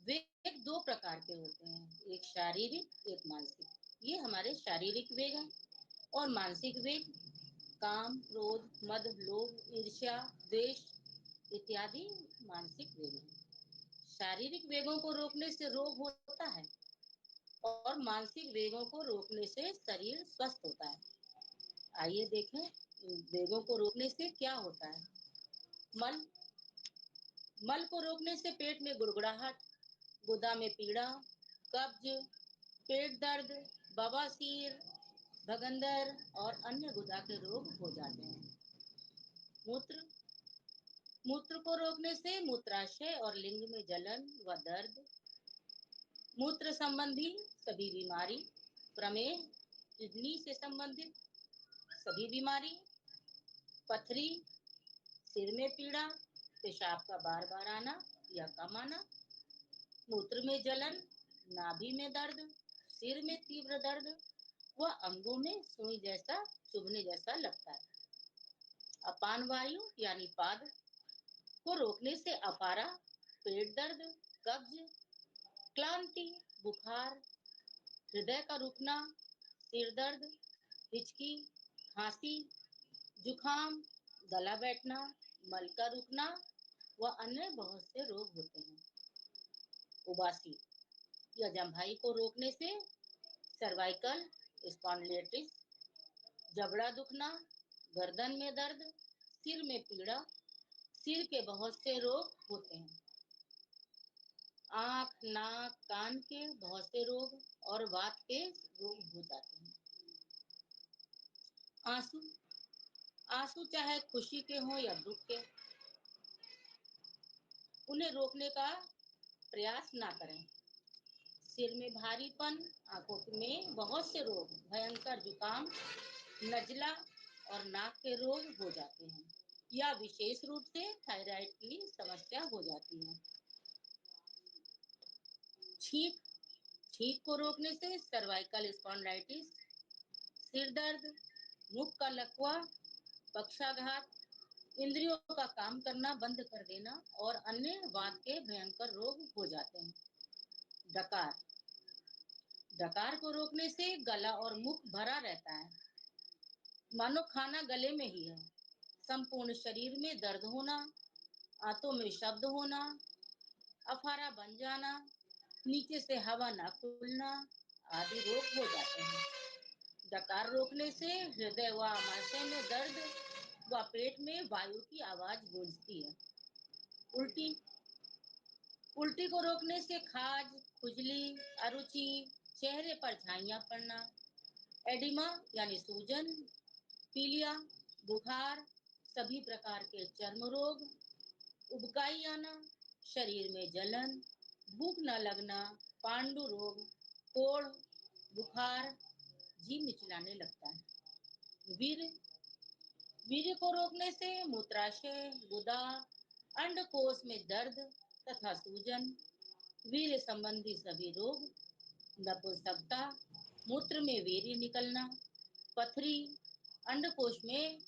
वेग दो प्रकार के होते हैं, एक शारीरिक एक मानसिक। ये हमारे शारीरिक वेग हैं। और मानसिक वेग काम, क्रोध, मद, लोभ, ईर्ष्या, द्वेष इत्यादि मानसिक वेग हैं। शारीरिक वेगों को रोकने से रोग होता है और मानसिक वेगों को रोकने से शरीर स्वस्थ होता है। आइए देखें इन वेगों को रोकने से क्या होता है। मल मल को रोकने से पेट में गुड़गुड़ाहट, गुदा में पीड़ा, कब्ज, पेट दर्द, बवासीर, भगंदर और अन्य गुदा के रोग हो जाते हैं। मूत्र मूत्र को रोकने से मूत्राशय और लिंग में जलन व दर्द, मूत्र संबंधी सभी बीमारी, प्रमेह, किडनी से संबंधित सभी बीमारी, पथरी, सिर में पीड़ा, पेशाब का बार बार आना या कम आना, मूत्र में जलन, नाभि में दर्द, सिर में तीव्र दर्द व अंगों में सुई जैसा चुभने जैसा लगता है। अपान वायु यानी पाद को रोकने से अफारा, पेट दर्द, कब्ज, क्लांति, बुखार, हृदय का रुकना, सिर दर्द, हिचकी, खांसी, जुखाम, गला बैठना, मल का रुकना व अन्य बहुत से रोग होते हैं। उबासी या जम्भाई को रोकने से सर्वाइकल स्पॉन्डिलाइटिस, जबड़ा दुखना, गर्दन में दर्द, सिर में पीड़ा, सिर के बहुत से रोग होते हैं। आंख, नाक, कान के बहुत से रोग और वात के रोग हो जाते हैं। आंसू आंसू चाहे खुशी के हों या दुख के, उन्हें रोकने का प्रयास ना करें। सिर में भारीपन, आंखों में बहुत से रोग, भयंकर जुकाम, नजला और नाक के रोग हो जाते हैं या विशेष रूप से थायराइड की समस्या हो जाती है। छींक छींक को रोकने से सर्वाइकल स्पॉन्डिलाइटिस, सिर दर्द, मुख का लकवा, पक्षाघात, इंद्रियों का काम करना बंद कर देना और अन्य वात के भयंकर रोग हो जाते हैं। डकार डकार को रोकने से गला और मुख भरा रहता है, मानो खाना गले में ही है। संपूर्ण शरीर में दर्द होना, आंतों में शब्द होना, अफारा बन जाना, नीचे से हवा ना खुलना आदि रोग हो जाते हैं। डकार रोकने से हृदय व आमाशय में दर्द व पेट में वायु की आवाज गूंजती है। उल्टी उल्टी को रोकने से खाज, खुजली, अरुचि, चेहरे पर झाइयां पड़ना, एडिमा यानी सूजन, पीलिया, बुखार, सभी प्रकार के चर्म रोग, उबकाई आना, शरीर में जलन, भूख न लगना, पांडु रोग, कोढ़, बुखार, जी मिचलाने लगता है। वीर वीर्य को रोकने से मूत्राशय, गुदा, अंडकोश में दर्द तथा सूजन, वीर्य संबंधी सभी रोग, नपुंसकता, मूत्र में वीर्य निकलना, पथरी, अंडकोश में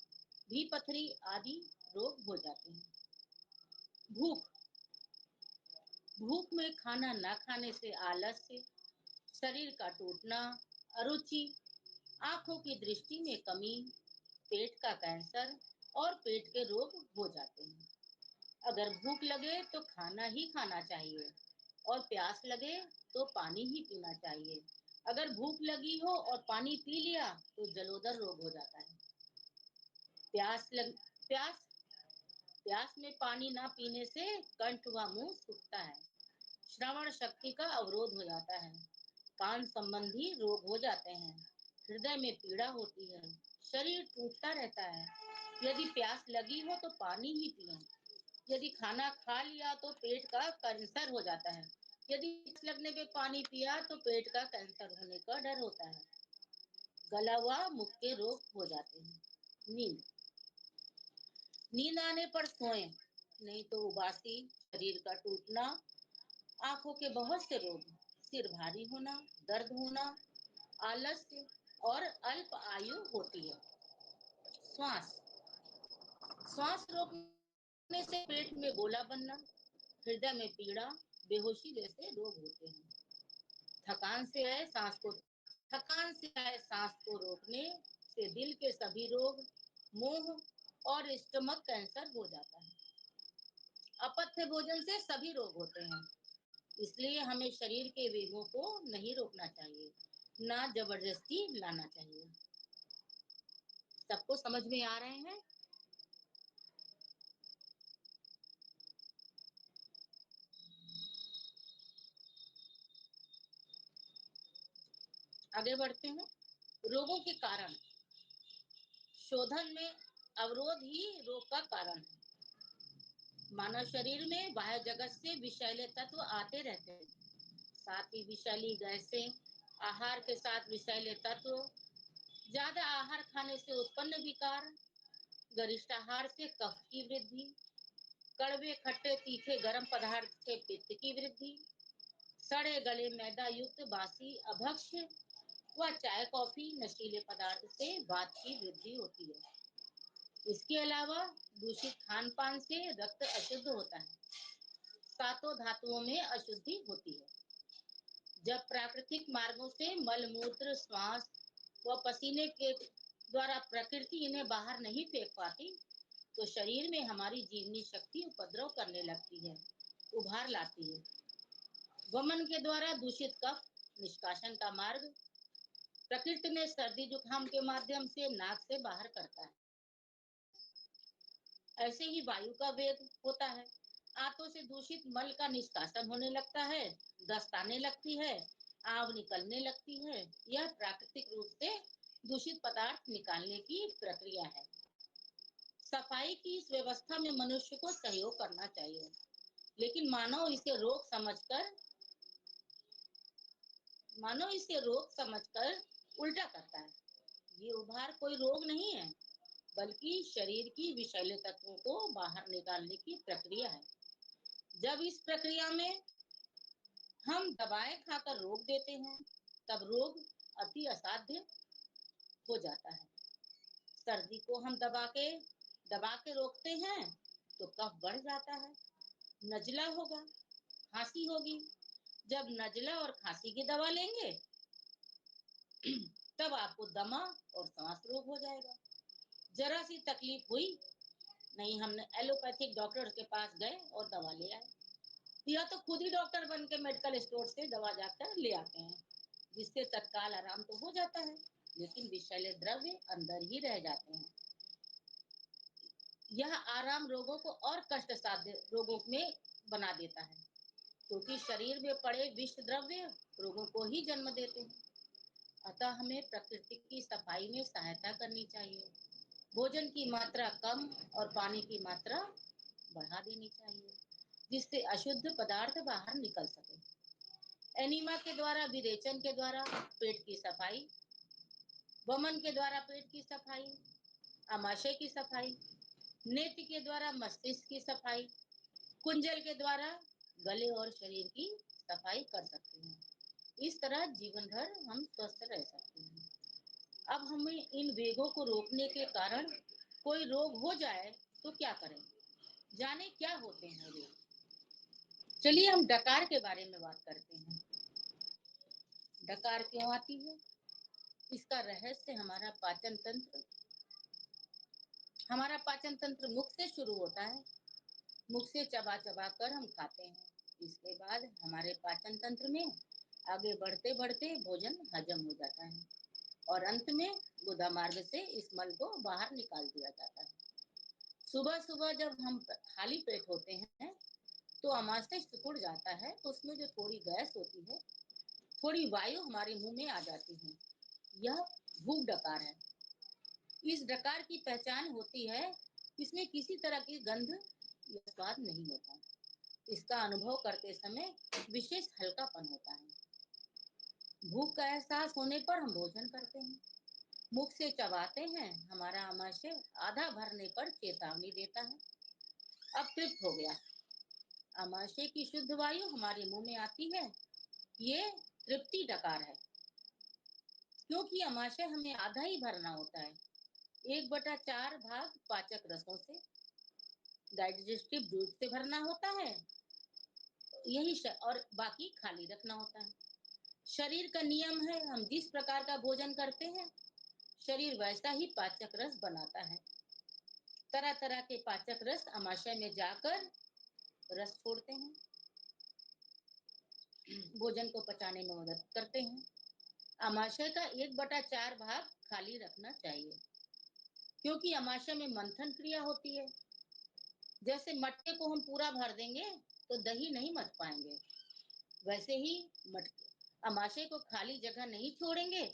भी पथरी आदि रोग हो जाते हैं। भूख भूख में खाना न खाने से आलस्य, शरीर का टूटना, अरुचि, आंखों की दृष्टि में कमी, पेट का कैंसर और पेट के रोग हो जाते हैं। अगर भूख लगे तो खाना ही खाना चाहिए और प्यास लगे तो पानी ही पीना चाहिए। अगर भूख लगी हो और पानी पी लिया तो जलोदर रोग हो जाता है। प्यास लग प्यास प्यास में पानी ना पीने से कंठ व मुंह सूखता है, श्रवण शक्ति का अवरोध हो जाता है, कान संबंधी रोग हो जाते हैं, हृदय में पीड़ा होती है, शरीर टूटता रहता है। यदि प्यास लगी हो तो पानी ही पिएं। यदि खाना खा लिया तो पेट का कैंसर हो जाता है। यदि प्यास लगने पे पानी पिया तो पेट का कैंसर होने का डर होता है। गला व मुख के रोग हो जाते हैं। नींद नींद आने पर सोएं, नहीं तो उबासी, शरीर का टूटना, आंखों के बहुत से रोग, सिर भारी होना, दर्द होना, आलस्य और अल्प आयु होती है। श्वास श्वास रोकने से पेट में गोला बनना, हृदय में पीड़ा, बेहोशी जैसे रोग होते हैं। थकान से आए सांस को रोकने से दिल के सभी रोग, मोह और स्टमक कैंसर हो जाता है। अपथ्य भोजन से सभी रोग होते हैं, इसलिए हमें शरीर के वेगों को नहीं रोकना चाहिए, ना जबरदस्ती लाना चाहिए। सबको समझ में आ रहे हैं? आगे बढ़ते हैं। रोगों के कारण। शोधन में अवरोध ही रोग का कारण है। मानव शरीर में बाह्य जगत से विषैले तत्व आते रहते हैं, साथ ही विषैली गैसें, आहार के साथ विषैले तत्व, ज्यादा आहार खाने से उत्पन्न विकार, गरिष्ठ आहार से कफ की वृद्धि, कड़वे खट्टे तीखे गर्म पदार्थ से पित्त की वृद्धि, सड़े गले मैदा युक्त बासी अभक्ष्य व चाय कॉफी नशीले पदार्थ से वात की वृद्धि होती है। इसके अलावा दूषित खान पान से रक्त अशुद्ध होता है, सातों धातुओं में अशुद्धि होती है। जब प्राकृतिक मार्गों से मल मूत्र श्वास व पसीने के द्वारा प्रकृति इन्हें बाहर नहीं फेंक पाती, तो शरीर में हमारी जीवनी शक्ति उपद्रव करने लगती है, उभार लाती है। वमन के द्वारा दूषित कफ निष्कासन का मार्ग प्रकृति में सर्दी जुकाम के माध्यम से नाक से बाहर करता है। ऐसे ही वायु का वेग होता है, आंतों से दूषित मल का निष्कासन होने लगता है, दस्त आने लगती है, आव निकलने लगती है। यह प्राकृतिक रूप से दूषित पदार्थ निकालने की प्रक्रिया है। सफाई की इस व्यवस्था में मनुष्य को सहयोग करना चाहिए, लेकिन मानव इसे रोग समझकर उल्टा करता है। ये उभार कोई रोग नहीं है, बल्कि शरीर की विषैले तत्वों को बाहर निकालने की प्रक्रिया है। जब इस प्रक्रिया में हम दवाएं खाकर रोक देते हैं, तब रोग अति असाध्य हो जाता है। सर्दी को हम दबा के रोकते हैं तो कफ बढ़ जाता है, नजला होगा, खांसी होगी। जब नजला और खांसी की दवा लेंगे तब आपको दमा और सांस रोग हो जाएगा। जरा सी तकलीफ हुई, नहीं हमने एलोपैथिक डॉक्टर के पास गए और दवा ले आए, या तो खुद ही डॉक्टर बन के मेडिकल स्टोर से दवा जाकर ले आते हैं, जिससे तत्काल आराम तो हो जाता है, लेकिन विषैले द्रव्य अंदर ही रह जाते हैं। यह आराम रोगों को और कष्ट साध्य रोगों में बना देता है, क्योंकि शरीर में पड़े विष द्रव्य रोगों को ही जन्म देते हैं। अतः हमें प्रकृति की सफाई में सहायता करनी चाहिए। भोजन की मात्रा कम और पानी की मात्रा बढ़ा देनी चाहिए, जिससे अशुद्ध पदार्थ बाहर निकल सके। एनीमा के द्वारा, विरेचन के द्वारा पेट की सफाई, वमन के द्वारा पेट की सफाई, आमाशय की सफाई, नेत्र के द्वारा मस्तिष्क की सफाई, कुंजल के द्वारा गले और शरीर की सफाई कर सकते हैं। इस तरह जीवन भर हम स्वस्थ रह सकते हैं। अब हमें इन वेगों को रोकने के कारण कोई रोग हो जाए तो क्या करें? जाने क्या होते हैं रोग। चलिए हम डकार के बारे में बात करते हैं। डकार क्यों आती है? इसका रहस्य हमारा पाचन तंत्र मुख से शुरू होता है। मुख से चबा चबा कर हम खाते हैं, इसके बाद हमारे पाचन तंत्र में आगे बढ़ते बढ़ते भोजन हजम हो जाता है और अंत में गुदा मार्ग से इस मल को बाहर निकाल दिया जाता है। सुबह सुबह जब हम खाली पेट होते हैं तो आमाशय सिकुड़ जाता है, तो उसमें जो थोड़ी गैस होती है, थोड़ी वायु हमारे मुंह में आ जाती है। यह भूख डकार है। इस डकार की पहचान होती है, इसमें किसी तरह की गंध या स्वाद नहीं होता। इसका अनुभव करते समय विशेष हल्कापन होता है। भूख का एहसास होने पर हम भोजन करते हैं, मुख से चबाते हैं, हमारा आमाशय आधा भरने पर चेतावनी देता है, अब तृप्त हो गया। आमाशय की शुद्ध वायु हमारे मुंह में आती है, ये तृप्ति डकार है। क्योंकि आमाशय हमें आधा ही भरना होता है, 1/4 भाग पाचक रसों से, डाइजेस्टिव दूध से भरना होता है और बाकी खाली रखना होता है। शरीर का नियम है, हम जिस प्रकार का भोजन करते हैं शरीर वैसा ही पाचक रस बनाता है। तरह तरह के पाचक रस आमाशय में जाकर रस छोड़ते हैं, भोजन को पचाने में मदद करते हैं। आमाशय का 1/4 भाग खाली रखना चाहिए, क्योंकि आमाशय में मंथन क्रिया होती है। जैसे मटके को हम पूरा भर देंगे तो दही नहीं मथ पाएंगे, वैसे ही आमाशय को खाली जगह नहीं छोड़ेंगे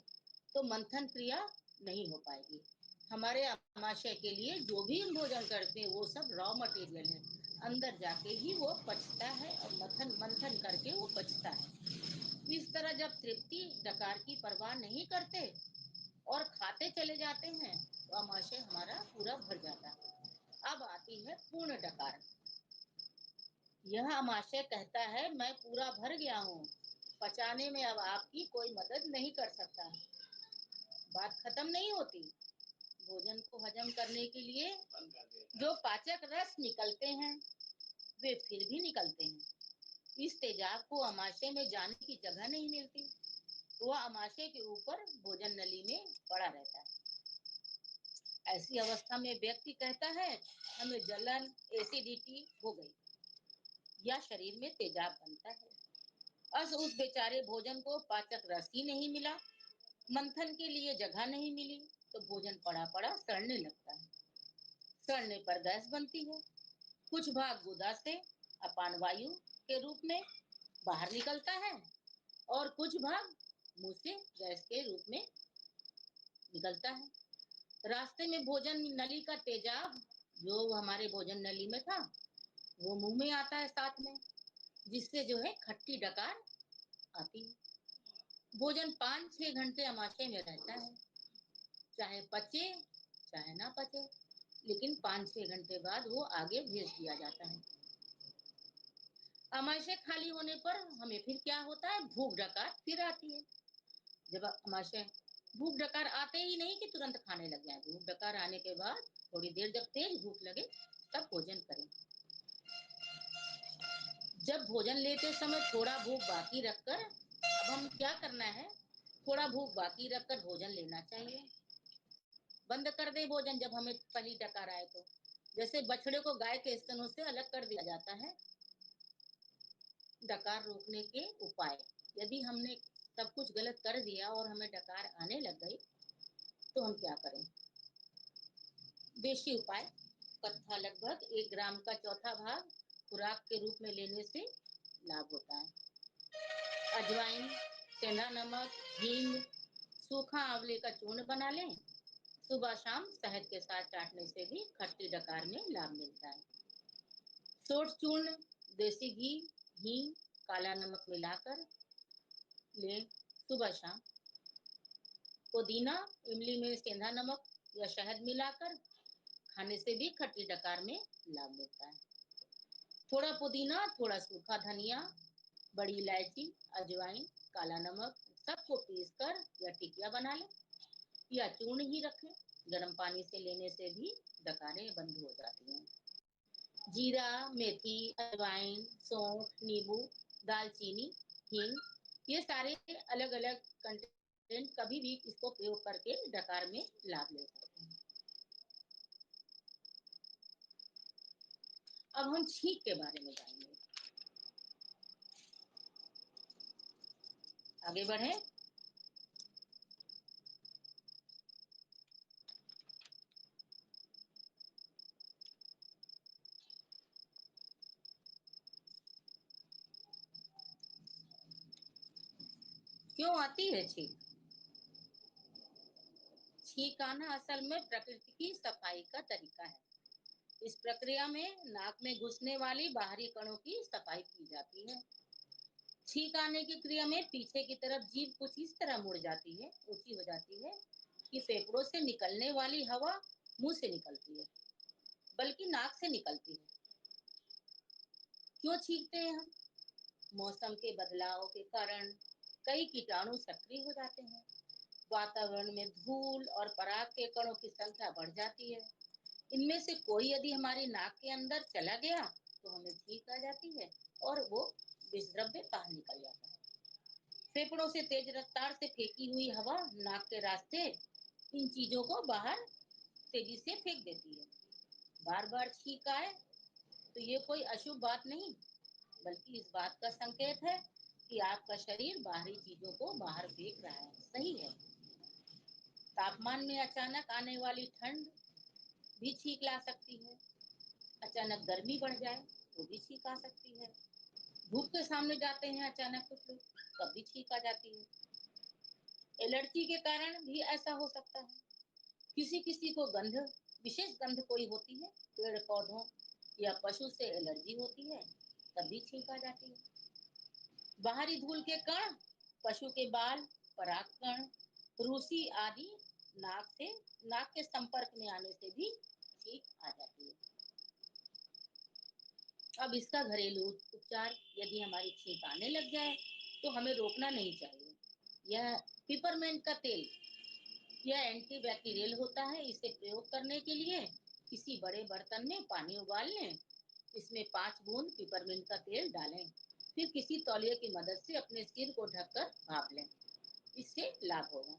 तो मंथन क्रिया नहीं हो पाएगी। हमारे आमाशय के लिए जो भी हम भोजन करते हैं वो सब रॉ मटेरियल है, अंदर जाके ही वो पचता है और मंथन करके वो पचता है। इस तरह जब तृप्ति डकार की परवाह नहीं करते और खाते चले जाते हैं तो आमाशय हमारा पूरा भर जाता है। अब आती है पूर्ण डकार। यह आमाशय कहता है मैं पूरा भर गया हूँ, पचाने में अब आपकी कोई मदद नहीं कर सकता। बात खत्म नहीं होती। भोजन को हजम करने के लिए जो पाचक रस निकलते हैं वे फिर भी निकलते हैं। इस तेजाब को आमाशय में जाने की जगह नहीं मिलती, वह आमाशय के ऊपर भोजन नली में पड़ा रहता है। ऐसी अवस्था में व्यक्ति कहता है हमें जलन, एसिडिटी हो गई या शरीर में तेजाब बनता है। उस बेचारे भोजन को पाचक रस ही नहीं मिला, मंथन के लिए जगह नहीं मिली, तो भोजन पड़ा पड़ा सड़ने लगता है। सड़ने पर गैस बनती है, कुछ भाग गुदा से अपान वायु के रूप में बाहर निकलता है और कुछ भाग मुंह से गैस के रूप में निकलता है। रास्ते में भोजन नली का तेजाब जो हमारे भोजन नली में था वो मुंह में आता है साथ में, जिससे जो है खट्टी डकार आती है। भोजन 5-6 घंटे आमाशय में रहता है, चाहे पचे चाहे ना पचे, लेकिन 5-6 घंटे बाद वो आगे भेज दिया जाता है। आमाशय खाली होने पर हमें फिर क्या होता है, भूख डकार फिर आती है। जब आमाशय भूख डकार आते ही नहीं कि तुरंत खाने लग जाए, भूख डकार आने के बाद थोड़ी देर जब तेज भूख लगे तब भोजन करें। जब भोजन लेते समय थोड़ा भूख बाकी रखकर, अब हम क्या करना है, थोड़ा भूख बाकी रखकर भोजन लेना चाहिए। बंद कर दे भोजन जब हमें पहली डकार आए तो, जैसे बछड़े को गाय के स्तनों से अलग कर दिया जाता है। डकार रोकने के उपाय, यदि हमने सब कुछ गलत कर दिया और हमें डकार आने लग गई तो हम क्या करें। देशी उपाय, कत्था लगभग 1 ग्राम का चौथा भाग खुराक के रूप में लेने से लाभ होता है। अजवाइन, सेंधा नमक, हींग, सूखा आंवले का चूर्ण बना लें, सुबह शाम शहद के साथ चाटने से भी खट्टी डकार में लाभ मिलता है। सोंठ चूर्ण, देसी घी, हींग, काला नमक मिलाकर लें सुबह शाम। पुदीना, इमली में सेंधा नमक या शहद मिलाकर खाने से भी खट्टी डकार में लाभ मिलता है। थोड़ा पुदीना, थोड़ा सूखा धनिया, बड़ी इलायची, अजवाइन, काला नमक सबको पीसकर या टिकिया बना लें या चूर्ण ही रखें। गर्म पानी से लेने से भी डकारें बंद हो जाती हैं। जीरा, मेथी, अजवाइन, सौंठ, नींबू, दालचीनी, हींग, ये सारे अलग अलग कंटेंट कभी भी इसको प्रयोग करके डकार में लाभ ले सकते हैं। अब हम छींक के बारे में जानेंगे। आगे बढ़े। क्यों आती है छींक? छींक आना असल में प्रकृति की सफाई का तरीका है। इस प्रक्रिया में नाक में घुसने वाली बाहरी कणों की सफाई की जाती है। छींक आने की क्रिया में पीछे की तरफ जीभ कुछ इस तरह मुड़ जाती है, ऊंची हो जाती है कि फेफड़ों से निकलने वाली हवा मुंह से निकलती है, बल्कि नाक से निकलती है। क्यों छींकते हैं हम? मौसम के बदलाव के कारण कई कीटाणु सक्रिय हो जाते हैं। वातावरण में धूल और पराग के कणों की संख्या बढ़ जाती है। इनमें से कोई यदि हमारी नाक के अंदर चला गया तो हमें छींक आ जाती है और वो विष द्रव्य बाहर निकल जाता है। फेफड़ों से तेज रफ्तार से फेंकी हुई हवा नाक के रास्ते इन चीजों को बाहर तेजी से फेंक देती है। बार बार छींक आए तो ये कोई अशुभ बात नहीं, बल्कि इस बात का संकेत है कि आपका शरीर बाहरी चीजों को बाहर फेंक रहा है। सही है। तापमान में अचानक आने वाली ठंड भी छींक ला सकती है। अचानक गर्मी बढ़ जाए तो भी छींक आ सकती है। धूप के सामने जाते हैं अचानक कुछ लोग, तब भी छींक आ जाती है। एलर्जी के कारण भी ऐसा हो सकता है। किसी किसी को गंध, विशेष गंध कोई होती है, पेड़ पौधों या पशु से एलर्जी होती है, तब भी छींक आ जाती है। बाहरी धूल के कण, पशु के बाल, पराग कण, रूसी आदि नाक के संपर्क में आने से भी छींक आ जाती है। अब इसका घरेलू उपचार, यदि हमारी छींक आने लग जाए तो हमें रोकना नहीं चाहिए। यह पिपरमेंट का तेल, यह एंटीबैक्टीरियल होता है। इसे प्रयोग करने के लिए किसी बड़े बर्तन में पानी उबाल लें, इसमें 5 बूंद पिपरमेंट का तेल डालें, फिर किसी तौलिए की मदद से अपने सिर को ढककर भाप लें। इससे लाभ होगा।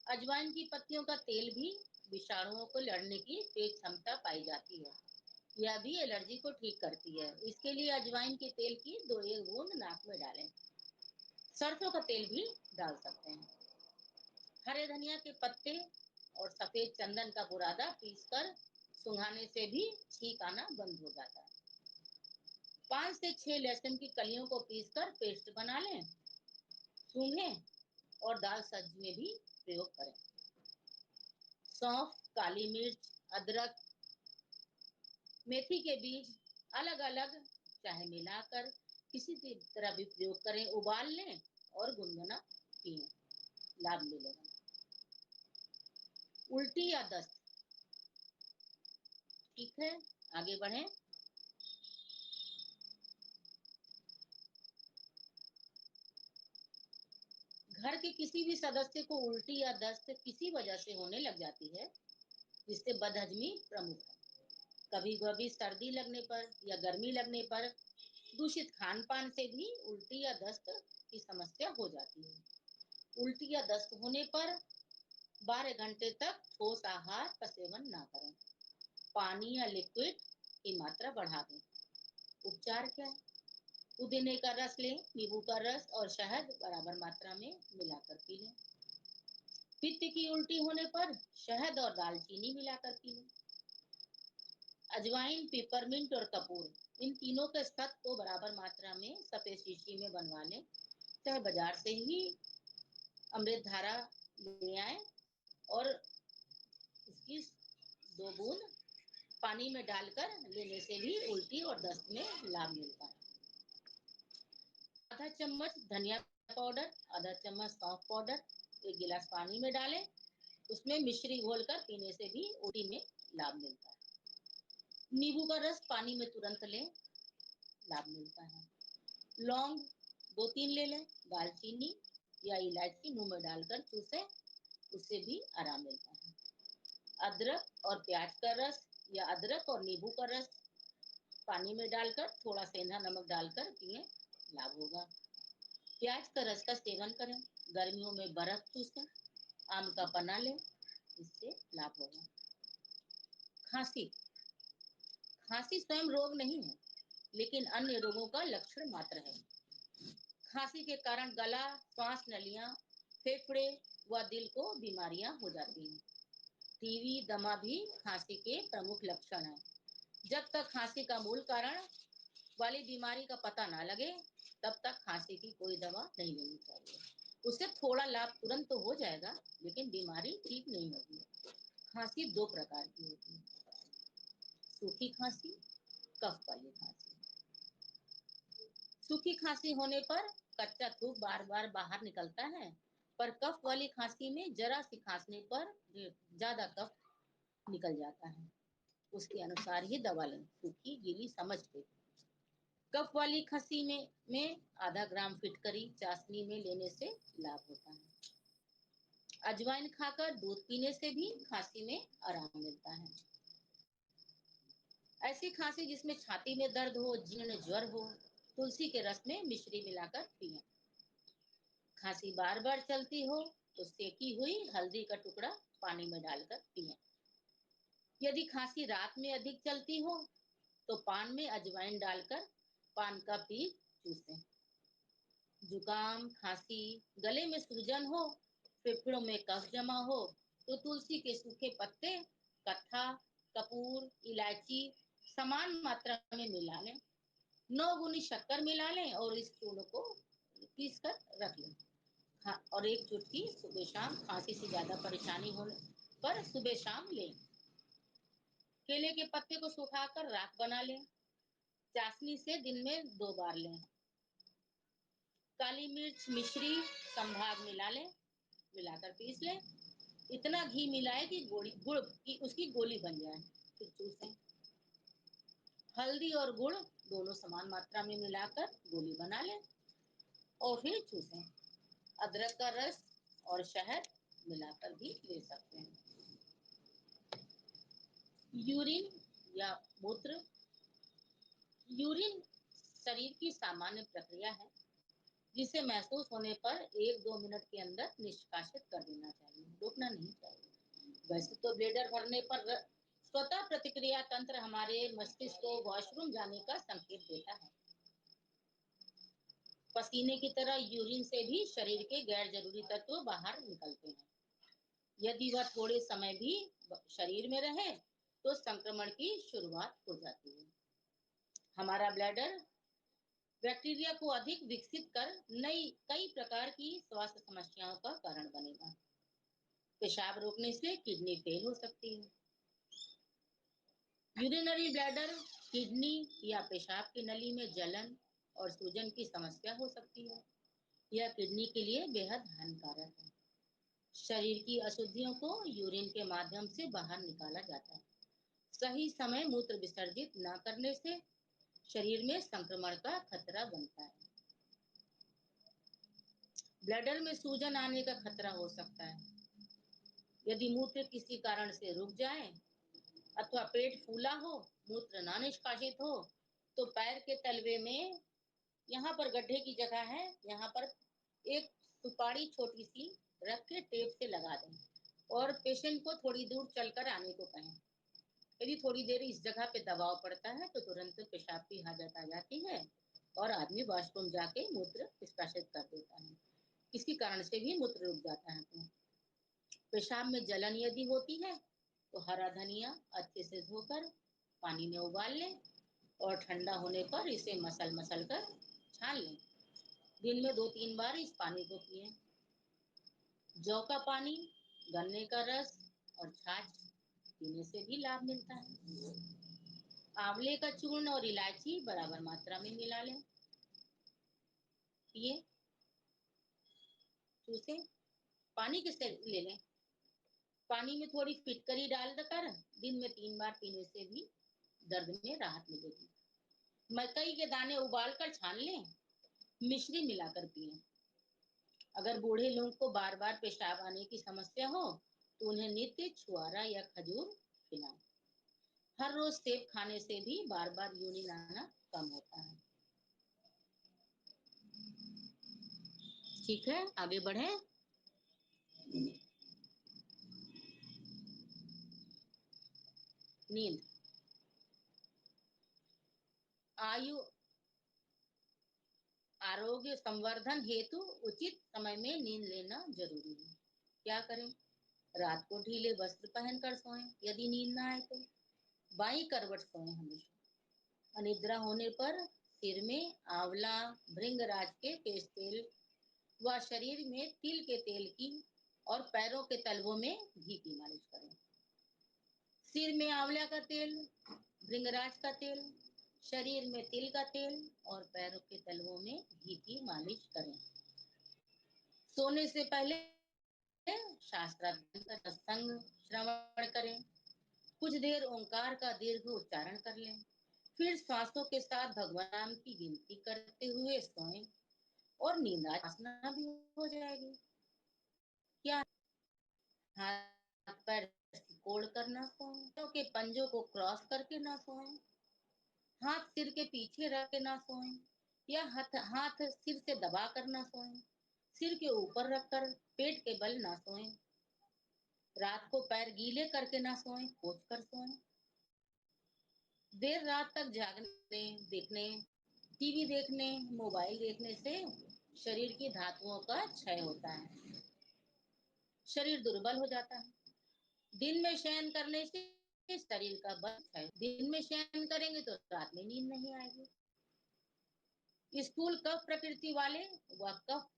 अजवाइन की पत्तियों का तेल भी विषाणुओं को लड़ने की तेज क्षमता पाई जाती है। यह भी एलर्जी को ठीक करती है। इसके लिए अजवाइन के तेल की 2-1 बूंद नाक में डालें। सरसों का तेल भी डाल सकते हैं। हरे धनिया के पत्ते और सफेद चंदन का बुरादा पीसकर सुंघाने से भी छींक आना बंद हो जाता है। 5 से 6 लहसुन की कलियों को पीसकर पेस्ट बना लें, सूंघें और दाल सब्जी में भी प्रयोग करें। सौंफ, काली मिर्च, अदरक, मेथी के बीज अलग अलग चाहे मिलाकर किसी भी तरह भी प्रयोग करें, उबाल लें और गुनगुना पिएं, लाभ मिलेगा। उल्टी या दस्त, ठीक है, आगे बढ़ें। घर के किसी भी सदस्य को उल्टी या दस्त किसी वजह से होने लग जाती है, जिससे बदहजमी प्रमुख है। कभी कभी सर्दी लगने पर या गर्मी लगने पर दूषित खान पान से भी उल्टी या दस्त की समस्या हो जाती है। उल्टी या दस्त होने पर 12 घंटे तक ठोस आहार का सेवन ना करें। पानी या लिक्विड की मात्रा बढ़ा दें। उपचार क्या है? पुदीने का रस लें, नींबू का रस और शहद बराबर मात्रा में मिलाकर पी लें। पित्त की उल्टी होने पर शहद और दालचीनी मिलाकर पी लें। अजवाइन, पिपरमिंट और कपूर, इन तीनों के सत को बराबर मात्रा में सफेद शीशी में बनवा लें, चाहे बाजार से ही अमृत धारा ले आए और इसकी 2 बूंद पानी में डालकर लेने से भी उल्टी और दस्त में लाभ मिलता है। आधा चम्मच धनिया पाउडर, आधा चम्मच सौंफ पाउडर 1 गिलास पानी में डालें, उसमें मिश्री घोलकर पीने से भी उल्टी में लाभ मिलता है। नींबू का रस पानी में तुरंत लें, लाभ मिलता है। लौंग 2-3 ले लें, दालचीनी या इलायची मुंह में डालकर चूसें, उससे भी आराम मिलता है। अदरक और प्याज का रस या अदरक और नींबू का रस पानी में डालकर थोड़ा सेंधा नमक डालकर पिएं, लाभ होगा। प्याज का रस का सेवन करें, गर्मियों में बर्फ चूसें, आम का पन्ना लें, इससे लाभ होगा। खांसी, खांसी स्वयं रोग नहीं है, लेकिन अन्य रोगों का लक्षण मात्र है। खांसी के कारण गला, श्वास नलियां, फेफड़े व दिल को बीमारियां हो जाती हैं। टीबी, दमा भी खांसी के प्रमुख लक्षण हैं। जब तक खांसी का मूल कारण वाली बीमारी का पता ना लगे, तब तक खांसी की कोई दवा नहीं लेनी चाहिए। उससे थोड़ा लाभ तुरंत तो हो जाएगा, लेकिन बीमारी ठीक नहीं होगी। खांसी 2 प्रकार की होती है, सूखी खांसी, कफ वाली खांसी। सूखी खांसी होने पर कच्चा थूक बार बार बाहर निकलता है, पर कफ वाली खांसी में जरा सी खांसने पर ज्यादा कफ निकल जाता है। उसके अनुसार ही दवा लें, सूखी गीली समझ के। कफ वाली खांसी में आधा ग्राम फिटकरी चाशनी में लेने से लाभ होता है। अजवाइन खाकर दूध पीने से भी खांसी में आराम मिलता है। ऐसी खांसी जिसमें छाती में दर्द हो, जीर्ण ज्वर हो, तुलसी के रस में मिश्री मिलाकर पिएं। खांसी बार बार चलती हो तो सेकी हुई हल्दी का टुकड़ा पानी में डालकर पिएं। यदि खांसी रात में अधिक चलती हो तो पान में अजवाइन डालकर पान का पीस चूसें। जुकाम, खांसी, गले में सूजन हो, फेफड़ों में कफ जमा हो तो तुलसी के सूखे पत्ते, कत्था, कपूर, इलायची समान मात्रा में मिला लें। 9 गुनी शक्कर मिला लें और इस चूर्ण को पीस कर रख लें। हाँ, और एक चुटकी सुबह शाम खांसी से ज्यादा परेशानी होने पर सुबह शाम लें। केले के पत्ते को सुखाकर राख बना लें। चाशनी से दिन में 2 बार लें। काली मिर्च मिश्री संभाग मिला लें, मिलाकर पीस लें। इतना घी मिलाए कि गुड़ की उसकी गोली बन जाए, फिर चूसें। हल्दी और गुड़ दोनों समान मात्रा में मिलाकर गोली बना लें और फिर चूसें। अदरक का रस और शहद मिलाकर भी ले सकते हैं। यूरिन या मूत्र। यूरिन शरीर की सामान्य प्रक्रिया है जिसे महसूस होने पर 1-2 मिनट के अंदर निष्कासित कर देना चाहिए, रोकना नहीं चाहिए। वैसे तो ब्लेडर भरने पर स्वतः प्रतिक्रिया तंत्र हमारे मस्तिष्क को वॉशरूम जाने का संकेत देता है। पसीने की तरह यूरिन से भी शरीर के गैर जरूरी तत्व बाहर निकलते हैं। यदि वह थोड़े समय भी शरीर में रहे तो संक्रमण की शुरुआत हो जाती है। हमारा ब्लैडर बैक्टीरिया को अधिक विकसित कर कई प्रकार की स्वास्थ्य समस्याओं का कारण बनेगा। पेशाब रोकने से किडनी फेल हो सकती है। यूरिनरी ब्लैडर, किडनी या पेशाब की नली में जलन और सूजन की समस्या हो सकती है। यह किडनी के लिए बेहद हानिकारक है। शरीर की अशुद्धियों को यूरिन के माध्यम से बाहर निकाला जाता है। सही समय मूत्र विसर्जित न करने से शरीर में संक्रमण का खतरा बनता है। ब्लैडर में सूजन आने का खतरा हो सकता है। यदि मूत्र किसी कारण से रुक जाए अथवा पेट फूला हो, मूत्र ना निष्कासित हो तो पैर के तलवे में यहाँ पर गड्ढे की जगह है, यहाँ पर एक सुपारी छोटी सी रख के टेप से लगा दें और पेशेंट को थोड़ी दूर चलकर आने को कहें। यदि थोड़ी देर इस जगह पे दबाव पड़ता है तो तुरंत पेशाब की हाजत आ जाती है और आदमी वॉशरूम जाके मूत्र निष्कासित कर देता है। किसी कारण से भी मूत्र रुक जाता है तो पेशाब में जलन यदि होती है तो हरा धनिया अच्छे से धोकर पानी में उबाल लें और ठंडा होने पर इसे मसल कर छान लें। दिन में 2-3 बार इस पानी को पिएं। जौ का पानी, गन्ने का रस और छाछ पीने से भी लाभ मिलता है। आंवले का चूर्ण और इलायची बराबर मात्रा में मिला लें, पिए, चूसें। पानी किससे ले लें? पानी में थोड़ी फिटकरी डालकर दिन में 3 बार पीने से भी दर्द में राहत मिलेगी। मकई के दाने उबालकर छान लें, मिश्री मिलाकर पिएं। अगर बूढ़े लोगों को बार बार पेशाब आने की समस्या हो तो उन्हें नित्य छुआरा या खजूर खिलाएं। हर रोज सेब खाने से भी बार बार यूरिन आना कम होता है। ठीक है, आगे बढ़े। नींद। आयु आरोग्य संवर्धन हेतु उचित समय में नींद लेना जरूरी है। क्या करें? रात को ढीले वस्त्र पहनकर सोएं। यदि नींद ना आए तो बाईं करवट सोएं हमेशा। अनिद्रा होने पर सिर में आंवला, भृंगराज के केश तेल व शरीर में तिल के तेल की और पैरों के तलवों में घी की मालिश करें। सिर में आंवला का तेल, भृंगराज का तेल, शरीर में तिल का तेल और पैरों के तलवों में घी की मालिश करें। सोने से पहले शास्त्राध्ययन का सत्संग श्रवण करें। कुछ देर ओंकार का दीर्घ उच्चारण कर लें। फिर सांसों के साथ भगवान नाम की गिनती करते हुए सोएं और नींद आसना भी हो जाएगी। क्या हाथ पैर कोड़ कर ना सोएं, के पंजों को क्रॉस करके ना सोएं, हाथ सिर के पीछे रख के ना सोएं, या हाथ सिर से दबा कर ना सोएं, सिर के ऊपर रखकर पेट के बल ना सोएं, रात को पैर गीले करके ना सोएं, पोंछ कर सोएं। देर रात तक जागने, देखने, टीवी देखने, मोबाइल देखने से शरीर की धातुओं का क्षय होता है, शरीर दुर्बल हो जाता है। दिन में शयन करने से शरीर का बल क्षय, दिन में शयन करेंगे तो रात में नींद नहीं आएगी। स्थूल कफ प्रकृति वाले व कफ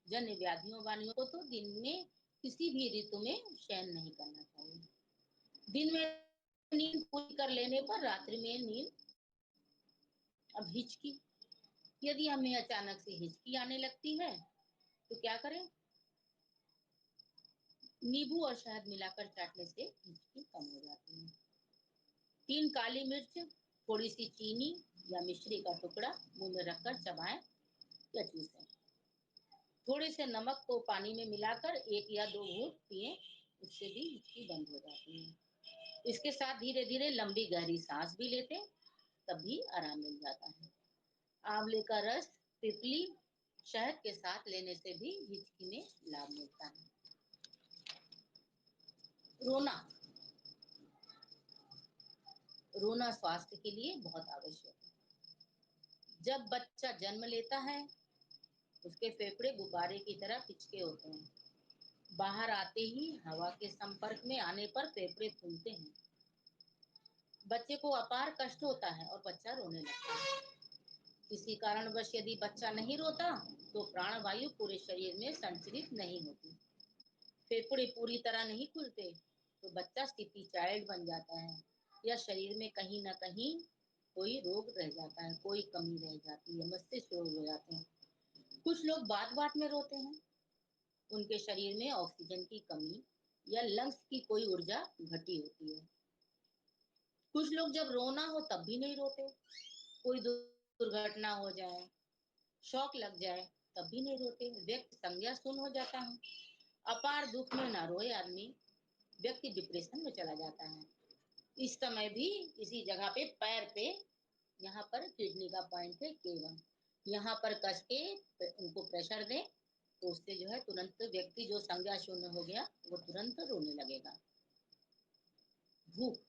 जन्य व्याधियों वालियों को तो दिन में किसी भी ऋतु में शयन नहीं करना चाहिए। दिन में नींद पूरी कर लेने पर रात्रि में नींद। अब हिचकी, यदि हमें अचानक से हिचकी आने लगती है तो क्या करें? नींबू और शहद मिलाकर चाटने से हिचकी कम हो जाती है। 3 काली मिर्च, थोड़ी सी चीनी या मिश्री का टुकड़ा मुंह में रखकर चबाएं या चूसें। थोड़े से नमक को पानी में मिलाकर 1 या 2 घूंट पिएं, उससे भी हिचकी बंद हो जाती है। इसके साथ धीरे धीरे लंबी गहरी सांस भी लेते, तब भी आराम मिल जाता है। आंवले का रस, तितली, शहद के साथ लेने से भी हिचकी में लाभ मिलता है। रोना, रोना स्वास्थ्य के लिए बहुत आवश्यक है। जब बच्चा जन्म लेता है उसके फेफड़े गुब्बारे की तरह पिचके होते हैं। बाहर आते ही हवा के संपर्क में आने पर फेफड़े फूलते हैं। बच्चे को अपार कष्ट होता है और बच्चा रोने लगता है। किसी कारणवश यदि बच्चा नहीं रोता तो प्राणवायु पूरे शरीर में संचरित नहीं होती, फेफड़े पूरी तरह नहीं खुलते तो बच्चा स्लीपी चाइल्ड बन जाता है या शरीर में कहीं ना कहीं कोई रोग रह जाता है, कोई कमी रह जाती है, मस्तिष्क रोग हो जाते हैं। कुछ लोग बात बात में रोते हैं, उनके शरीर में ऑक्सीजन की कमी या लंग्स की कोई ऊर्जा घटी होती है। कुछ लोग जब रोना हो तब भी नहीं रोते, कोई दुर्घटना हो जाए, शौक लग जाए तब भी नहीं रोते, व्यक्ति संज्ञा शून्य हो जाता है। अपार दुख में ना रोए आदमी, व्यक्ति डिप्रेशन में चला जाता है। इस समय भी इसी जगह पे पैर पे, यहाँ पर किडनी का पॉइंट है K1, यहाँ पर कस के उनको प्रेशर दें तो उससे जो है तुरंत व्यक्ति जो संज्ञा शून्य हो गया वो तुरंत रोने लगेगा। भूख,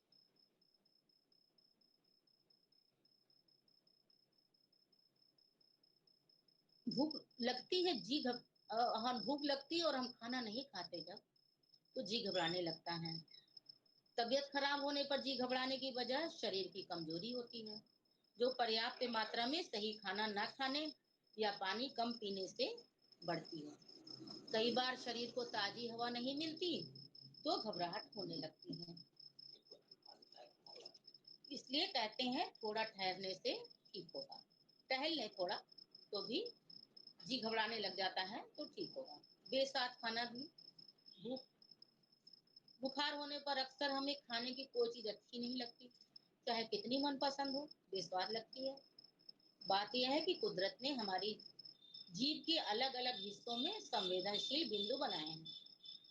भूख लगती है, हम भूख लगती है और हम खाना नहीं खाते जब, तो जी घबराने लगता है। तबीयत खराब होने पर जी घबराने की वजह शरीर की कमजोरी होती है, जो पर्याप्त मात्रा में सही खाना ना खाने या पानी कम पीने से बढ़ती है। कई बार शरीर को ताजी हवा नहीं मिलती तो घबराहट होने लगती है। इसलिए कहते हैं थोड़ा ठहरने से ठीक होगा। टहल ले थोड़ा तो भी जी घबराने लग जाता है तो ठीक होगा। बेसाथ खाना भी, भूख, बुखार होने पर अक्सर हमें खाने की कोई चीज अच्छी नहीं लगती, चाहे कितनी मनपसंद हो, बेस्वाद लगती है। बात यह है कि कुदरत ने हमारी जीभ के अलग अलग हिस्सों में संवेदनशील बिंदु बनाए हैं,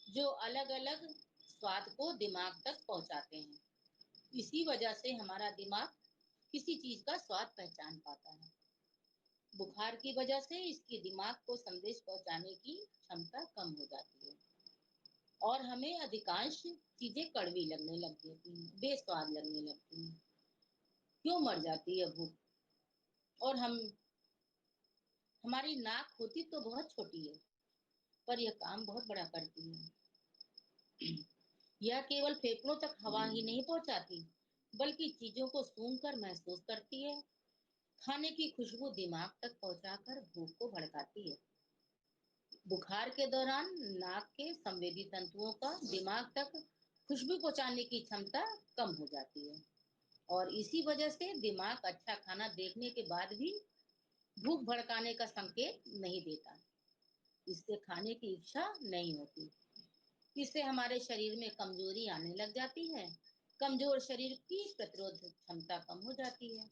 जो अलग अलग स्वाद को दिमाग तक पहुंचाते हैं। इसी वजह से हमारा दिमाग किसी चीज का स्वाद पहचान पाता है। बुखार की वजह से इसकी दिमाग को संदेश पहुंचाने की क्षमता कम हो जाती है और हमें अधिकांश चीजें कड़वी लगने लग जाती हैं, बेस्वाद लगने लगती हैं। क्यों मर जाती है भूख? और हमारी नाक होती तो बहुत छोटी है पर यह काम बहुत बड़ा करती है। यह केवल फेफड़ों तक हवा ही नहीं पहुंचाती बल्कि चीजों को सूंघकर महसूस करती है। खाने की खुशबू दिमाग तक पहुंचाकर भूख को भड़काती है। बुखार के दौरान नाक के संवेदी तंतुओं का दिमाग तक खुशबू पहुंचाने की क्षमता कम हो जाती है और इसी वजह से दिमाग अच्छा खाना देखने के बाद भी भूख भड़काने का संकेत नहीं देता। इससे खाने की इच्छा नहीं होती। इससे हमारे शरीर में कमजोरी आने लग जाती है। कमजोर शरीर की प्रतिरोध क्षमता कम हो जाती है,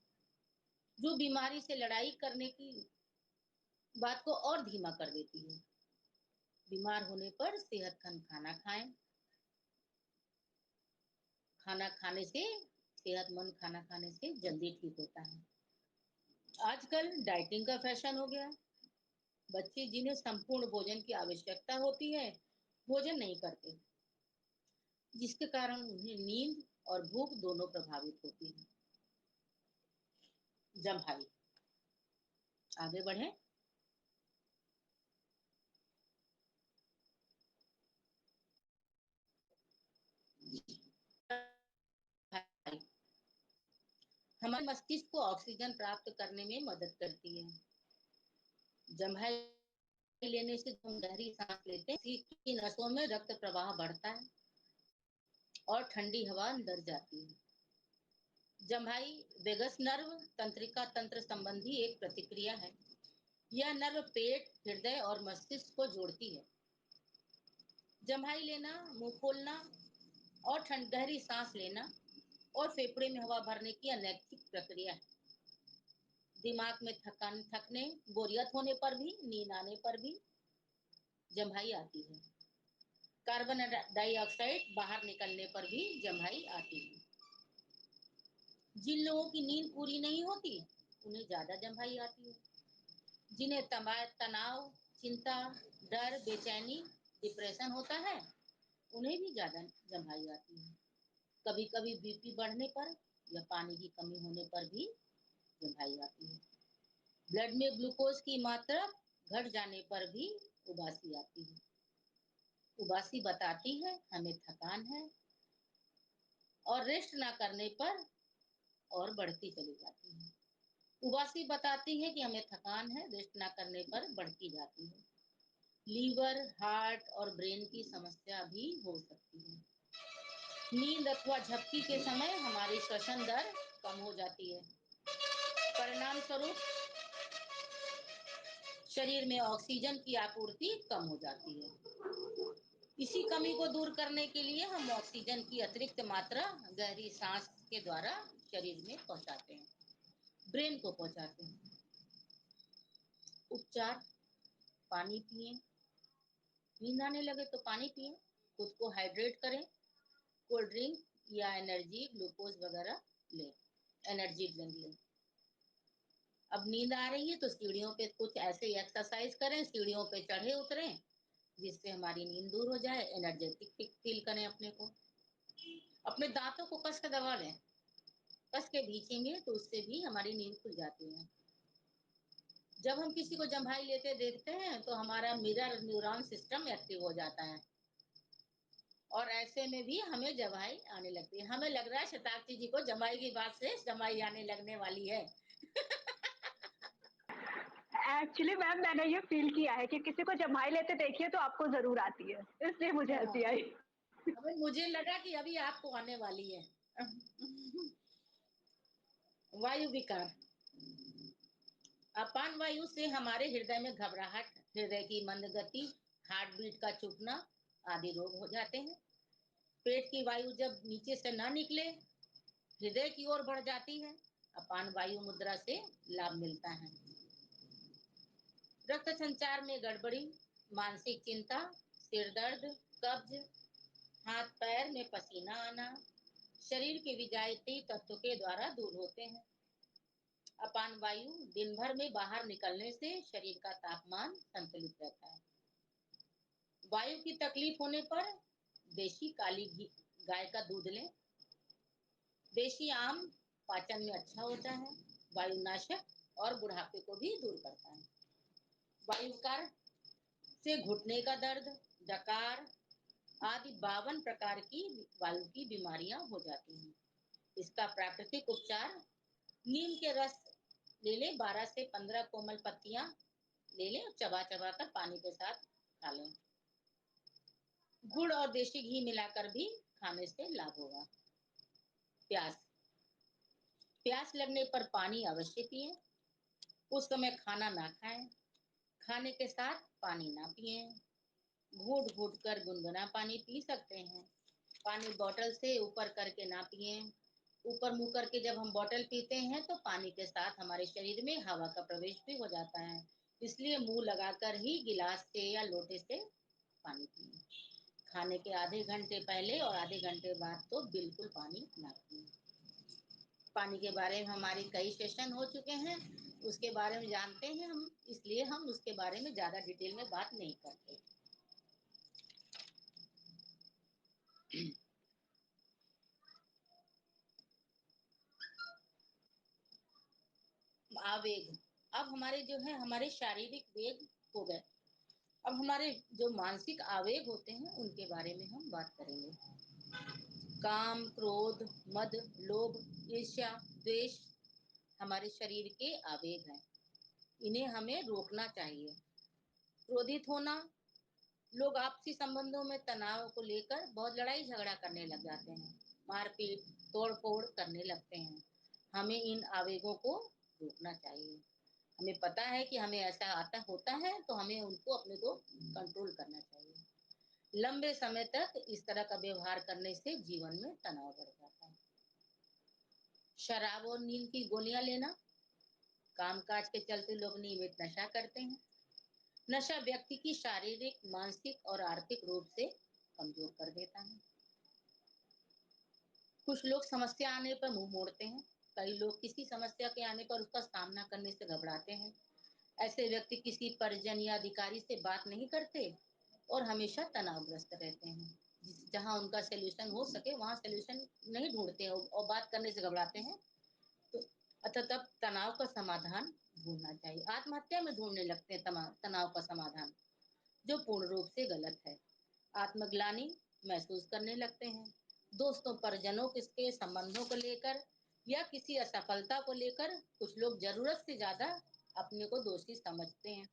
जो बीमारी से लड़ाई करने की बात को और धीमा कर देती है। बीमार होने पर सेहतमंद खाना खाएं। खाना खाने से, सेहतमंद खाना खाने से जल्दी ठीक होता है। आजकल डाइटिंग का फैशन हो गया है। बच्चे जिन्हें संपूर्ण भोजन की आवश्यकता होती है, भोजन नहीं करते, जिसके कारण उन्हें नींद और भूख दोनों प्रभावित होती है। जम्हाई, आगे बढ़े। हमारे मस्तिष्क को ऑक्सीजन प्राप्त करने में मदद करती है। जम्हाई लेने से हम गहरी सांस लेते हैं, की नसों में रक्त प्रवाह बढ़ता है और ठंडी हवा अंदर जाती है। जम्हाई वेगस नर्व तंत्रिका तंत्र संबंधी एक प्रतिक्रिया है। यह नर्व पेट, हृदय और मस्तिष्क को जोड़ती है। जम्हाई लेना, मुंह खोलना और गहरी सांस लेना और फेफड़े में हवा भरने की अनैतिक प्रक्रिया है। दिमाग में थकने, बोरियत होने पर भी, नींद आने पर भी जम्हाई आती है। कार्बन डाइऑक्साइड बाहर निकलने पर भी जम्हाई आती है। जिन लोगों की नींद पूरी नहीं होती, उन्हें ज्यादा जम्हाई आती है। जिन्हें तनाव, चिंता, डर, बेचैनी, डिप्रेशन होता है, उन्हें भी ज्यादा जम्हाई आती है। कभी कभी बीपी बढ़ने पर या पानी की कमी होने पर भी जम्हाई आती है। ब्लड में ग्लूकोज की मात्रा घट जाने पर भी उबासी आती है। उबासी बताती है हमें थकान है और रेस्ट ना करने पर और बढ़ती चली जाती है। उबासी बताती है कि हमें थकान है, रेस्ट ना करने पर बढ़ती जाती है। लीवर, हार्ट और ब्रेन की समस्या भी हो सकती है। नींद अथवा झपकी के समय हमारी श्वसन दर कम हो जाती है। परिणाम स्वरूप शरीर में ऑक्सीजन की आपूर्ति कम हो जाती है। इसी कमी को दूर करने के लिए हम ऑक्सीजन की अतिरिक्त मात्रा गहरी सांस के द्वारा शरीर में पहुंचाते हैं, ब्रेन को पहुंचाते हैं। उपचार, पानी पिए, नींद आने लगे तो पानी पिए, खुद को हाइड्रेट करें, कोल्ड ड्रिंक या एनर्जी ग्लूकोज वगैरह लें, एनर्जी ड्रिंक लें। अब नींद आ रही है तो सीढ़ियों पे कुछ ऐसे एक्सरसाइज करें, सीढ़ियों पे चढ़े उतरें, जिससे हमारी नींद दूर हो जाए, एनर्जेटिक फील करें अपने को। अपने दांतों को कस के दबा लें, कस के भींचेंगे तो उससे भी हमारी नींद खुल जाती है। जब हम किसी को जम्हाई लेते देखते हैं तो हमारा मिरर न्यूरॉन सिस्टम एक्टिव हो जाता है और ऐसे में भी हमें जम्हाई आने लगती है। हमें लग रहा है शताब्दी जी को जम्हाई की बात से जम्हाई आने लगने वाली है। एक्चुअली मैम मैंने ये फील किया है कि किसी को जम्हाई लेते देखिए तो आपको जरूर आती है, इसलिए मुझे हंसी आई। अभी मुझे लगा कि अभी आपको आने वाली है। वायु विकार, अपान वायु से हमारे हृदय में घबराहट, हृदय की मंद गति, हार्ट बीट का चुकना आदि रोग हो जाते हैं। पेट की वायु जब नीचे से ना निकले, हृदय की ओर बढ़ जाती है। अपान वायु मुद्रा से लाभ मिलता है। रक्त संचार में गड़बड़ी, मानसिक चिंता, सिर दर्द, कब्ज, हाथ पैर में पसीना आना, शरीर के विजातीय तत्व के द्वारा दूर होते हैं। अपान वायु दिन भर में बाहर निकलने से शरीर का तापमान संतुलित रहता है। वायु की तकलीफ होने पर देशी काली घी गाय का दूध लें। देशी आम पाचन में अच्छा होता है, वायुनाशक और बुढ़ापे को भी दूर करता है। वायुकार से घुटने का दर्द, डकार आदि 52 प्रकार की वायु की बीमारियां हो जाती हैं। इसका प्राकृतिक उपचार, नीम के रस ले लें, 12 से 15 कोमल पत्तियां ले लें और चबा चबा कर पानी के साथ खा लें। गुड़ और देशी घी मिलाकर भी खाने से लाभ होगा। प्यास, प्यास लगने पर पानी अवश्य पिएं। उस समय खाना ना खाएं, खाने के साथ पानी ना पिएं। घूट घूट कर गुनगुना पानी पी सकते हैं। पानी बोतल से ऊपर करके ना पिएं। ऊपर मुंह करके जब हम बोतल पीते हैं तो पानी के साथ हमारे शरीर में हवा का प्रवेश भी हो जाता है, इसलिए मुंह लगाकर ही गिलास से या लोटे से पानी पिएं। खाने के आधे घंटे पहले और आधे घंटे बाद तो बिल्कुल पानी ना पिएं। पानी के बारे में हमारी कई सेशन हो चुके हैं, उसके बारे में जानते हैं हम, इसलिए हम उसके बारे में ज्यादा डिटेल में बात नहीं करते। आवेग, अब हमारे जो है हमारे शारीरिक वेग हो गए, अब हमारे जो मानसिक आवेग होते हैं उनके बारे में हम बात करेंगे। काम, क्रोध, मद, लोभ, ईर्ष्या, द्वेष हमारे शरीर के आवेग हैं, इन्हें हमें रोकना चाहिए। क्रोधित होना, लोग आपसी संबंधों में तनाव को लेकर बहुत लड़ाई झगड़ा करने लग जाते हैं, मारपीट, तोड़-फोड़ करने लगते हैं। हमें इन आवेगों को रोकना चाहिए। हमें पता है कि हमें ऐसा आता होता है तो हमें उनको अपने को कंट्रोल करना चाहिए। लंबे समय तक इस तरह का व्यवहार करने से जीवन में तनाव बढ़ जाता है। शराब और नींद की गोलियां लेना, कामकाज के चलते लोग नियमित नशा करते हैं। नशा व्यक्ति की शारीरिक, मानसिक और आर्थिक रूप से कमजोर कर देता है। कुछ लोग समस्या आने पर मुंह मोड़ते हैं, कई लोग किसी समस्या के आने पर उसका सामना करने से घबराते हैं। ऐसे व्यक्ति किसी परिजन या अधिकारी से बात नहीं करते और हमेशा तनावग्रस्त रहते हैं। जहाँ उनका सॉल्यूशन हो सके वहाँ सॉल्यूशन नहीं ढूंढते हैं और बात करने से घबराते हैं। तो तब तनाव का समाधान ढूंढना चाहिए। आत्महत्या में ढूंढने लगते हैं तनाव का समाधान, जो पूर्ण रूप से गलत है। आत्मग्लानि महसूस करने लगते हैं। दोस्तों, परिजनों के संबंधों को लेकर या किसी असफलता को लेकर कुछ लोग जरूरत से ज्यादा अपने को दोषी समझते हैं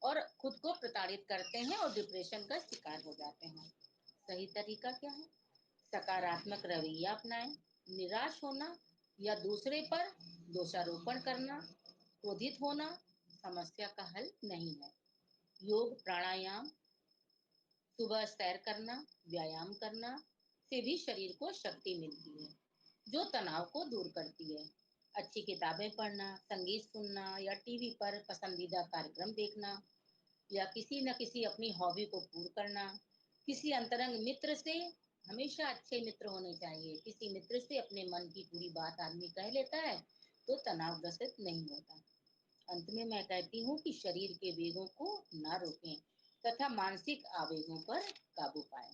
और खुद को प्रताड़ित करते हैं और डिप्रेशन का शिकार हो जाते हैं। सही तरीका क्या है? सकारात्मक रवैया अपनाएं। निराश होना या दूसरे पर दोषारोपण करना, क्रोधित होना समस्या का हल नहीं है। योग, प्राणायाम, सुबह सैर करना, व्यायाम करना से भी शरीर को शक्ति मिलती है, जो तनाव को दूर करती है। अच्छी किताबें पढ़ना, संगीत सुनना या टीवी पर पसंदीदा कार्यक्रम देखना या किसी न किसी अपनी हॉबी को पूर्ण करना। किसी अंतरंग मित्र से, हमेशा अच्छे मित्र होने चाहिए। किसी मित्र से अपने मन की पूरी बात आदमी कह लेता है तो तनाव ग्रसित नहीं होता। अंत में मैं कहती हूँ कि शरीर के वेगों को ना रोकें तथा मानसिक आवेगों पर काबू पाएं।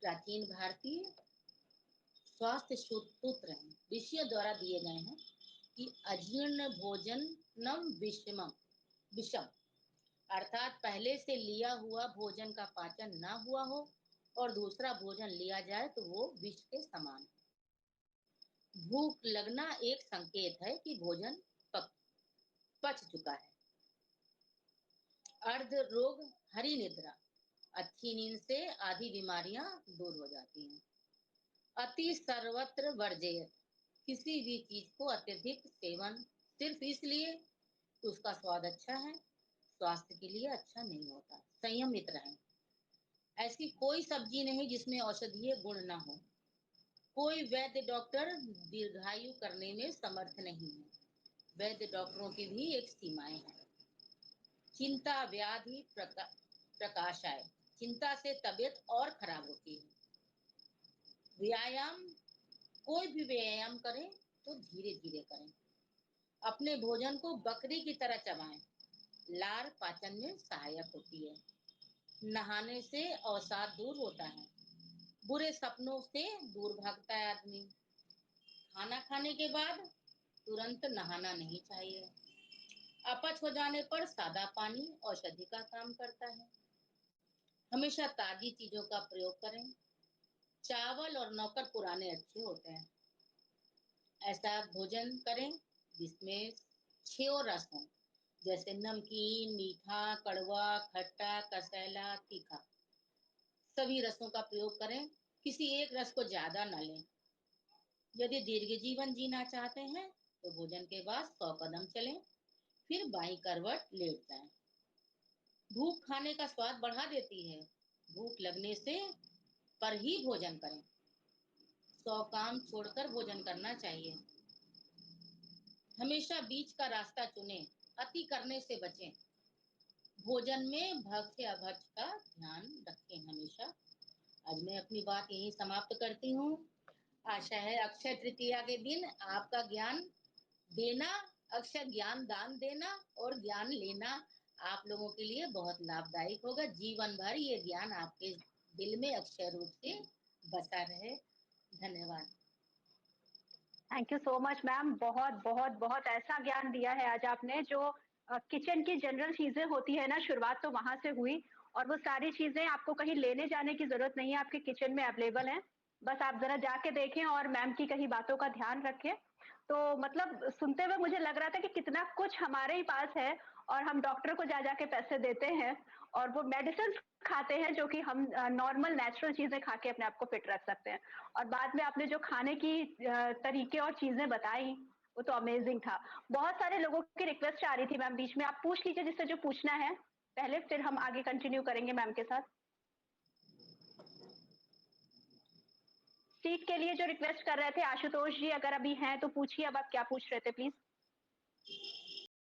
प्राचीन भारतीय स्वास्थ्य सूत्र हैं, ऋषियों द्वारा दिए गए हैं कि अजीर्ण भोजनम विषम, अर्थात पहले से लिया हुआ भोजन का पाचन ना हुआ हो और दूसरा भोजन लिया जाए तो वो विष के समान। भूख लगना एक संकेत है कि भोजन पच चुका है। अर्ध रोग हरी निद्रा, अच्छी नींद से आधी बीमारियां दूर हो जाती हैं। अति सर्वत्र वर्जेयत, किसी भी चीज को अत्यधिक सेवन सिर्फ इसलिए उसका स्वाद अच्छा है, स्वास्थ्य के लिए अच्छा नहीं होता। संयमित रहें। ऐसी कोई सब्जी नहीं जिसमें औषधीय गुण ना हो। कोई वैद्य डॉक्टर दीर्घायु करने में समर्थ नहीं है। वैद्य डॉक्टरों की भी एक सीमाएं हैं। चिंता व्याधि प्रकाशाय, चिंता से तबीयत और खराब होती है। व्यायाम, कोई भी व्यायाम करें तो धीरे धीरे करें। अपने भोजन को बकरी की तरह चबाएं, लार पाचन में सहायक होती है। नहाने से अवसाद दूर होता है। बुरे सपनों से दूर भागता है आदमी। खाना खाने के बाद तुरंत नहाना नहीं चाहिए। अपच हो जाने पर सादा पानी औषधि का काम करता है। हमेशा ताजी चीजों का प्रयोग करें। चावल और नौकर पुराने अच्छे होते हैं। ऐसा भोजन करें जिसमें 6 रस हों, जैसे नमकीन, मीठा, कड़वा, खट्टा, कसैला, तीखा। सभी रसों का प्रयोग करें, किसी एक रस को ज्यादा न लें। यदि दीर्घ जीवन जीना चाहते हैं तो भोजन के बाद 100 कदम चलें, फिर बाईं करवट लेट जाएं। भूख खाने का स्वाद बढ़ा देती है। भूख लगने से पर ही भोजन करें। 100 काम छोड़कर भोजन करना चाहिए। हमेशा बीच का रास्ता चुनें, अति करने से बचें। भोजन में भक्ष्य अभक्ष्य का ध्यान रखें हमेशा। आज मैं अपनी बात यहीं समाप्त करती हूँ। आशा है अक्षय तृतीया के दिन आपका ज्ञान देना अक्षर ज्ञान दान देना और ज्ञान लेना आप लोगों के लिए बहुत लाभदायक होगा। जीवन भर ये ज्ञान आपके दिल में अक्षर रूप से बसा रहे। धन्यवाद। Thank you so much ma'am. बहुत ऐसा ज्ञान दिया है आज आपने जो किचन की जनरल चीजें होती है ना, शुरुआत तो वहां से हुई और वो सारी चीजें आपको कहीं लेने जाने की जरूरत नहीं है, आपके किचन में अवेलेबल है। बस आप जरा जाके देखें और मैम की कही बातों का ध्यान रखें। तो मतलब सुनते हुए मुझे लग रहा था कि कितना कुछ हमारे ही पास है और हम डॉक्टर को जा जाके पैसे देते हैं और वो मेडिसिन खाते हैं जो कि हम नॉर्मल नेचुरल चीजें खा के अपने आप को फिट रख सकते हैं। और बाद में आपने जो खाने की तरीके और चीजें बताई वो तो अमेजिंग था। बहुत सारे लोगों की रिक्वेस्ट आ रही थी मैम बीच में, आप पूछ लीजिए जिससे जो पूछना है पहले, फिर हम आगे कंटिन्यू करेंगे मैम के साथ। सीट के लिए जो रिक्वेस्ट कर रहे थे आशुतोष जी, अगर अभी हैं तो पूछिए अब आप क्या पूछ रहे थे प्लीज।